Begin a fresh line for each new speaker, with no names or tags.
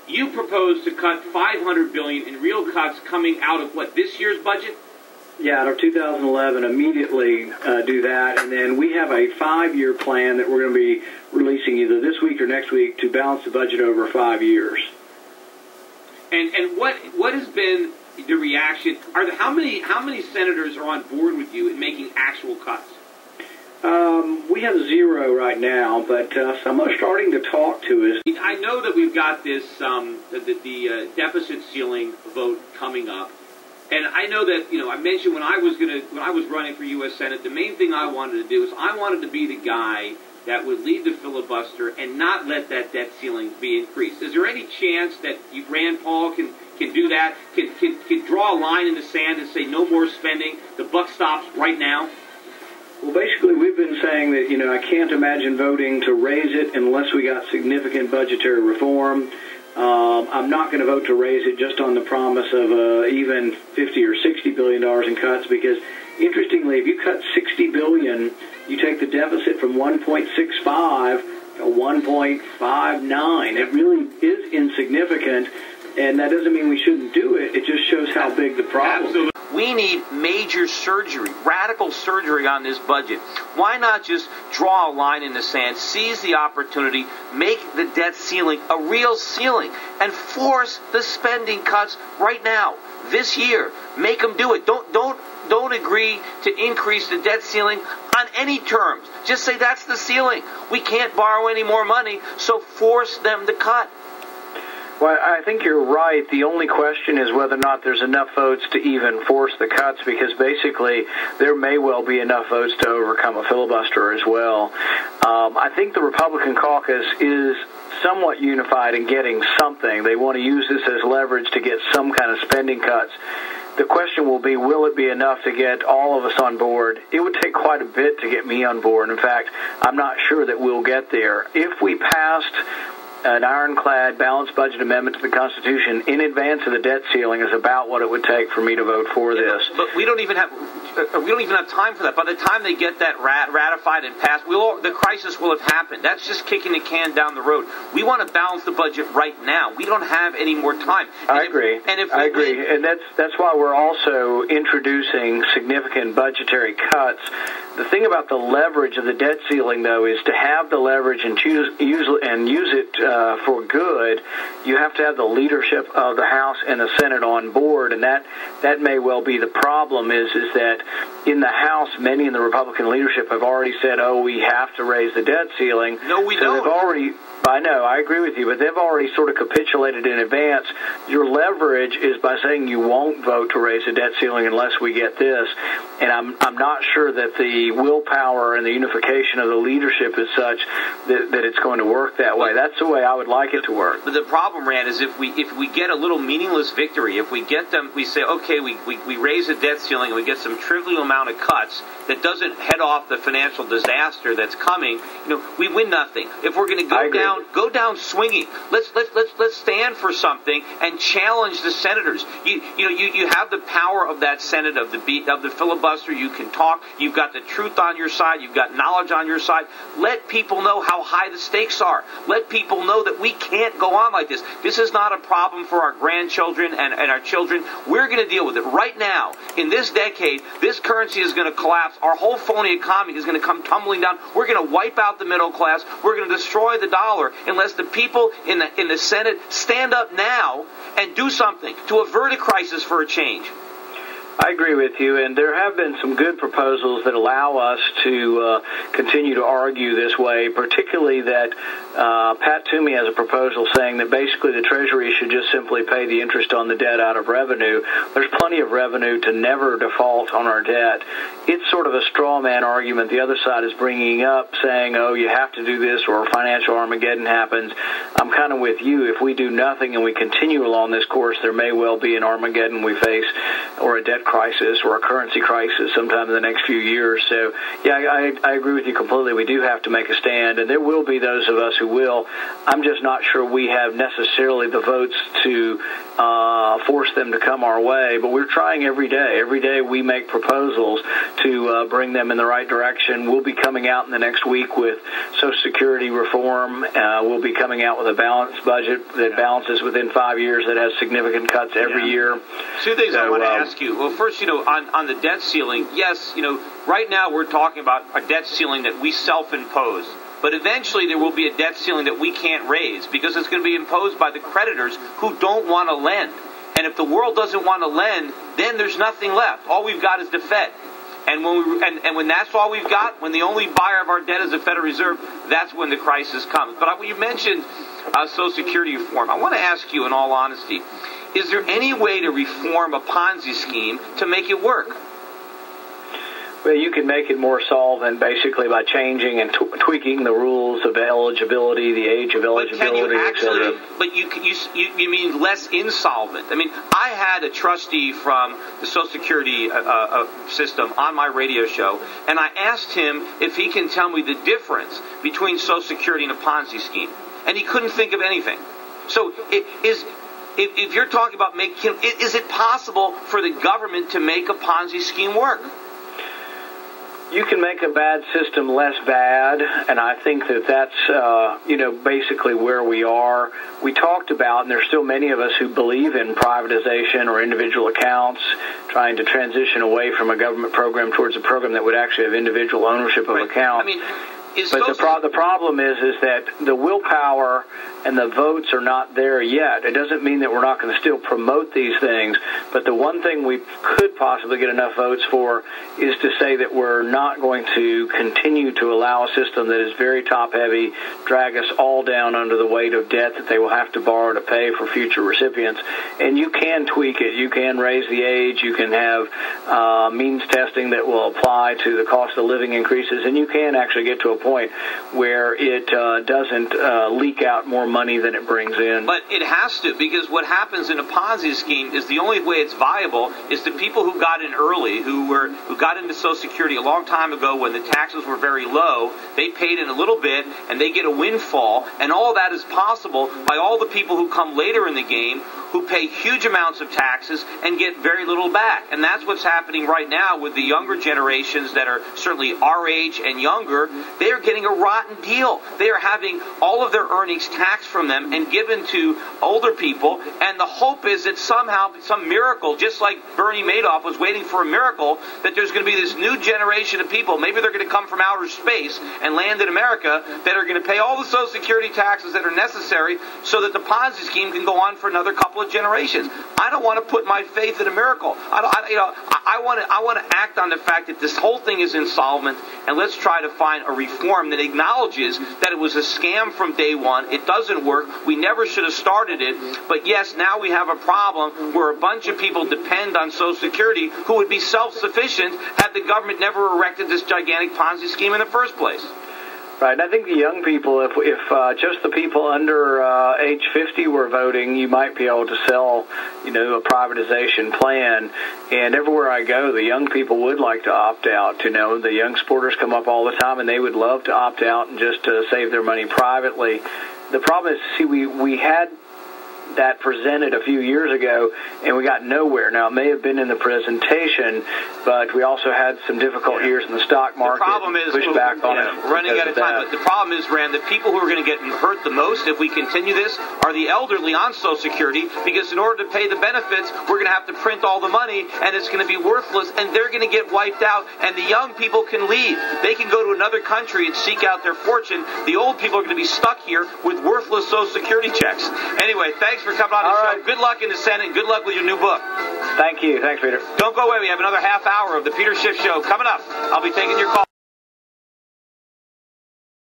You propose to cut $500 billion in real cuts coming out of what, this year's budget?
Yeah, out of 2011, immediately do that, and then we have a 5-year plan that we're going to be releasing either this week or next week to balance the budget over 5 years.
And what has been the reaction? How many senators are on board with you in making actual cuts?
We have 0 right now, but some are starting to talk to us.
I know that we've got this the deficit ceiling vote coming up, and I know that I mentioned when I was running for U.S. Senate, the main thing I wanted to do is I wanted to be the guy that would lead the filibuster and not let that debt ceiling be increased. Is there any chance that Rand Paul can do that? Can draw a line in the sand and say no more spending? The buck stops right now.
Well, basically, we've been saying that, I can't imagine voting to raise it unless we got significant budgetary reform. I'm not going to vote to raise it just on the promise of even $50 or $60 billion in cuts, because, interestingly, if you cut $60 billion, you take the deficit from 1.65 to 1.59. It really is insignificant, and that doesn't mean we shouldn't do it. It just shows how big the problem is.
Absolutely. We need major surgery, radical surgery on this budget. Why not just draw a line in the sand, seize the opportunity, make the debt ceiling a real ceiling, and force the spending cuts right now, this year. Make them do it. Don't agree to increase the debt ceiling on any terms. Just say that's the ceiling. We can't borrow any more money, so force them to cut.
Well, I think you're right. The only question is whether or not there's enough votes to even force the cuts, because basically there may well be enough votes to overcome a filibuster as well. I think the Republican caucus is somewhat unified in getting something. They want to use this as leverage to get some kind of spending cuts. The question will be, will it be enough to get all of us on board? It would take quite a bit to get me on board. In fact, I'm not sure that we'll get there. If we passed an ironclad balanced budget amendment to the Constitution in advance of the debt ceiling is about what it would take for me to vote for this.
But we don't even have time for that. By the time they get that ratified and passed, the crisis will have happened. That's just kicking the can down the road. We want to balance the budget right now. We don't have any more time.
I agree. And that's why we're also introducing significant budgetary cuts. The thing about the leverage of the debt ceiling, though, is to have the leverage and use it for good. You have to have the leadership of the House and the Senate on board, and that may well be the problem. Is that in the House, many in the Republican leadership have already said, "Oh, we have to raise the debt ceiling."
No, we don't.
They've already. I know, I agree with you, but they've already sort of capitulated in advance. Your leverage is by saying you won't vote to raise the debt ceiling unless we get this, and I'm not sure that the willpower and the unification of the leadership is such that it's going to work that way. That's the way I would like it to work.
But the problem, Rand, is if we get a little meaningless victory, if we get them, we say, okay, we raise the debt ceiling and we get some trivial amount of cuts that doesn't head off the financial disaster that's coming, we win nothing. If we're going to go down swinging. Let's stand for something and challenge the senators. You have the power of that Senate, of the filibuster. You can talk. You've got the truth on your side. You've got knowledge on your side. Let people know how high the stakes are. Let people know that we can't go on like this. This is not a problem for our grandchildren and our children. We're going to deal with it right now. In this decade, this currency is going to collapse. Our whole phony economy is going to come tumbling down. We're going to wipe out the middle class. We're going to destroy the dollar unless the people in the Senate stand up now and do something to avert a crisis for a change.
I agree with you, and there have been some good proposals that allow us to continue to argue this way, particularly that Pat Toomey has a proposal saying that basically the Treasury should just simply pay the interest on the debt out of revenue. There's plenty of revenue to never default on our debt. It's sort of a straw man argument the other side is bringing up, saying, oh, you have to do this or financial Armageddon happens. I'm kind of with you. If we do nothing and we continue along this course, there may well be an Armageddon we face or a debt crisis or a currency crisis sometime in the next few years. So, yeah, I agree with you completely. We do have to make a stand, and there will be those of us who will. I'm just not sure we have necessarily the votes to force them to come our way, but we're trying every day. Every day we make proposals to bring them in the right direction. We'll be coming out in the next week with Social Security reform. We'll be coming out with a balanced budget that balances within 5 years, that has significant cuts every year.
Two things I want to ask you. Well, first, on the debt ceiling, yes, right now we're talking about a debt ceiling that we self-impose. But eventually there will be a debt ceiling that we can't raise because it's going to be imposed by the creditors who don't want to lend. And if the world doesn't want to lend, then there's nothing left. All we've got is the Fed. And when that's all we've got, when the only buyer of our debt is the Federal Reserve, that's when the crisis comes. But you mentioned Social Security reform. I want to ask you, in all honesty, is there any way to reform a Ponzi scheme to make it work?
Well, you can make it more solvent basically by changing and tweaking the rules of eligibility, the age of eligibility, etc.
But you mean less insolvent? I mean, I had a trustee from the Social Security system on my radio show, and I asked him if he can tell me the difference between Social Security and a Ponzi scheme, and he couldn't think of anything. So if you're talking about is it possible for the government to make a Ponzi scheme work?
You can make a bad system less bad, and I think that's basically where we are. We talked about, and there's still many of us who believe in privatization or individual accounts, trying to transition away from a government program towards a program that would actually have individual ownership of accounts. But the problem is that the willpower and the votes are not there yet. It doesn't mean that we're not going to still promote these things, but the one thing we could possibly get enough votes for is to say that we're not going to continue to allow a system that is very top-heavy, drag us all down under the weight of debt that they will have to borrow to pay for future recipients. And you can tweak it. You can raise the age. You can have means testing that will apply to the cost of living increases, and you can actually get to a point where it doesn't leak out more money than it brings in.
But it has to, because what happens in a Ponzi scheme is the only way it's viable is the people who got in early, who got into Social Security a long time ago when the taxes were very low. They paid in a little bit and they get a windfall, and all that is possible by all the people who come later in the game who pay huge amounts of taxes and get very little back. And that's what's happening right now with the younger generations that are certainly our age and younger. They are getting a rotten deal. They are having all of their earnings taxed from them and given to older people, and the hope is that somehow, some miracle, just like Bernie Madoff was waiting for a miracle, that there's going to be this new generation of people, maybe they're going to come from outer space and land in America, that are going to pay all the Social Security taxes that are necessary so that the Ponzi scheme can go on for another couple of generations. I don't want to put my faith in a miracle. I want to act on the fact that this whole thing is insolvent, and let's try to find a reform that acknowledges that it was a scam from day one. It doesn't work. We never should have started it. But yes, now we have a problem where a bunch of people depend on Social Security who would be self-sufficient had the government never erected this gigantic Ponzi scheme in the first place.
Right, and I think the young people, if just the people under age 50 were voting, you might be able to sell, a privatization plan. And everywhere I go, the young people would like to opt out. The young sporters come up all the time, and they would love to opt out and just save their money privately. The problem is, we had that presented a few years ago, and we got nowhere. Now, it may have been in the presentation, but we also had some difficult years in the stock market.
The problem is,
pushed back on it
running out of time. But the problem is, Rand, the people who are going to get hurt the most if we continue this are the elderly on Social Security, because in order to pay the benefits, we're going to have to print all the money, and it's going to be worthless, and they're going to get wiped out, and the young people can leave. They can go to another country and seek out their fortune. The old people are going to be stuck here with worthless Social Security checks. Anyway, thanks for coming on the show. Right. Good luck in the Senate, and good luck with your new book.
Thank you. Thanks, Peter.
Don't go away. We have another half hour of the Peter Schiff Show coming up. I'll be taking your call.